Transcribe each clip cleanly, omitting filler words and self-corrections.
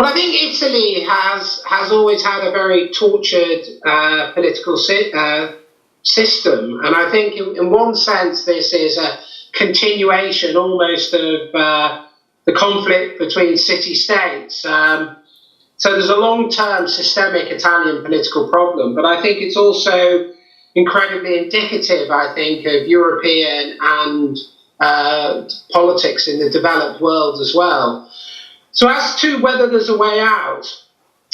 Well, I think Italy has always had a very tortured political system, and I think in one sense this is a continuation almost of the conflict between city-states. So there's a long-term systemic Italian political problem, but I think it's also incredibly indicative, I think, of European and politics in the developed world as well. So as to whether there's a way out,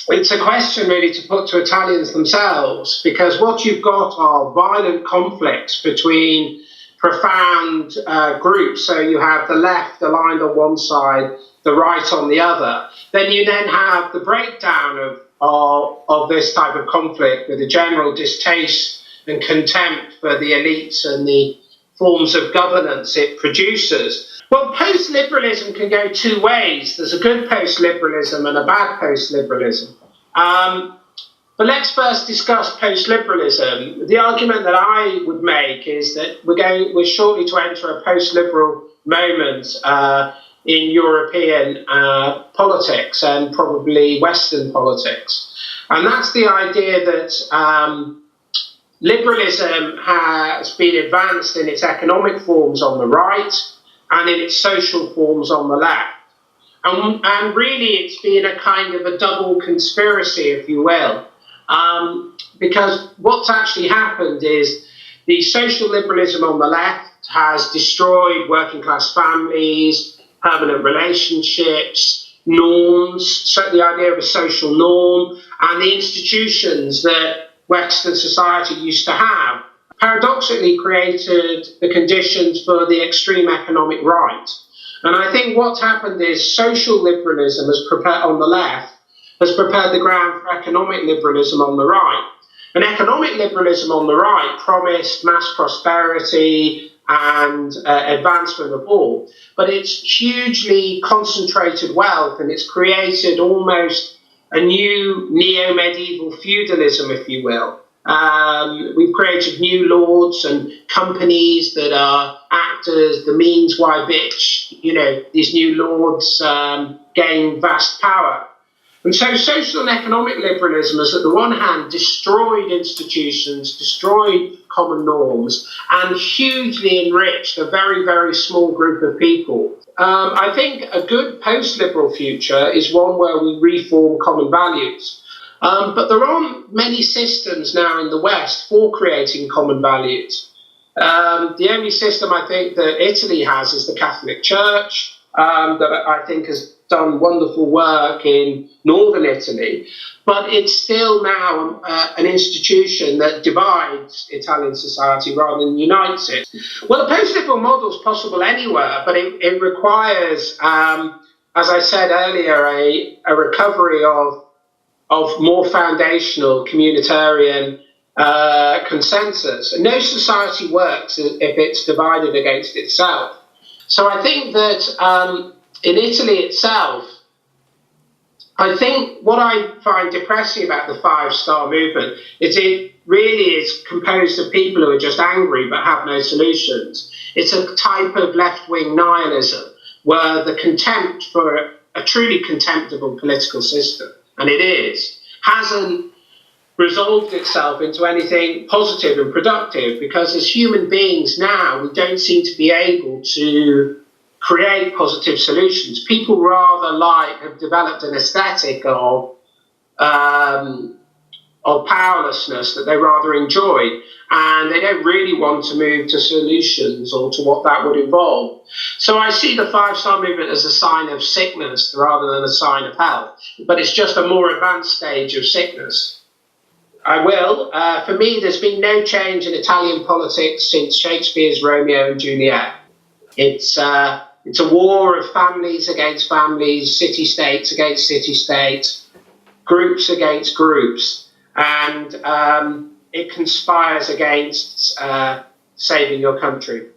it's a question really to put to Italians themselves, because what you've got are violent conflicts between profound groups. So you have the left aligned on one side, the right on the other. Then you have the breakdown of this type of conflict with a general distaste and contempt for the elites and the forms of governance it produces. Well, post-liberalism can go two ways. There's a good post-liberalism and a bad post-liberalism. But let's first discuss post-liberalism. The argument that I would make is that we're shortly to enter a post-liberal moment in European politics and probably Western politics. And that's the idea that liberalism has been advanced in its economic forms on the right and in its social forms on the left. And really it's been a kind of a double conspiracy, if you will, because what's actually happened is the social liberalism on the left has destroyed working class families, permanent relationships, norms, so the idea of a social norm, and the institutions that Western society used to have, paradoxically created the conditions for the extreme economic right. And I think what's happened is social liberalism on the left has prepared the ground for economic liberalism on the right. And economic liberalism on the right promised mass prosperity and advancement of all, but it's hugely concentrated wealth, and it's created almost a new neo-medieval feudalism, if you will. We've created new lords and companies that are actors, the means by which, these new lords gain vast power. And so social and economic liberalism has, at the one hand, destroyed institutions, destroyed common norms, and hugely enriched a very, very small group of people. I think a good post-liberal future is one where we reform common values. But there aren't many systems now in the West for creating common values. The only system I think that Italy has is the Catholic Church, that I think has done wonderful work in northern Italy, but it's still now an institution that divides Italian society rather than unites it. Well, the post-liberal model is possible anywhere, but it requires, as I said earlier, a recovery of more foundational communitarian consensus. And no society works if it's divided against itself. So I think that in Italy itself, I think what I find depressing about the five-star movement is it really is composed of people who are just angry but have no solutions. It's a type of left-wing nihilism where the contempt for a truly contemptible political system, and it is, hasn't resolved itself into anything positive and productive, because as human beings now, we don't seem to be able to create positive solutions. People rather have developed an aesthetic of powerlessness that they rather enjoy, and they don't really want to move to solutions or to what that would involve. So I see the five-star movement as a sign of sickness rather than a sign of health, but it's just a more advanced stage of sickness. For me, there's been no change in Italian politics since Shakespeare's Romeo and Juliet. It's a war of families against families, city-states against city-states, groups against groups, and it conspires against saving your country.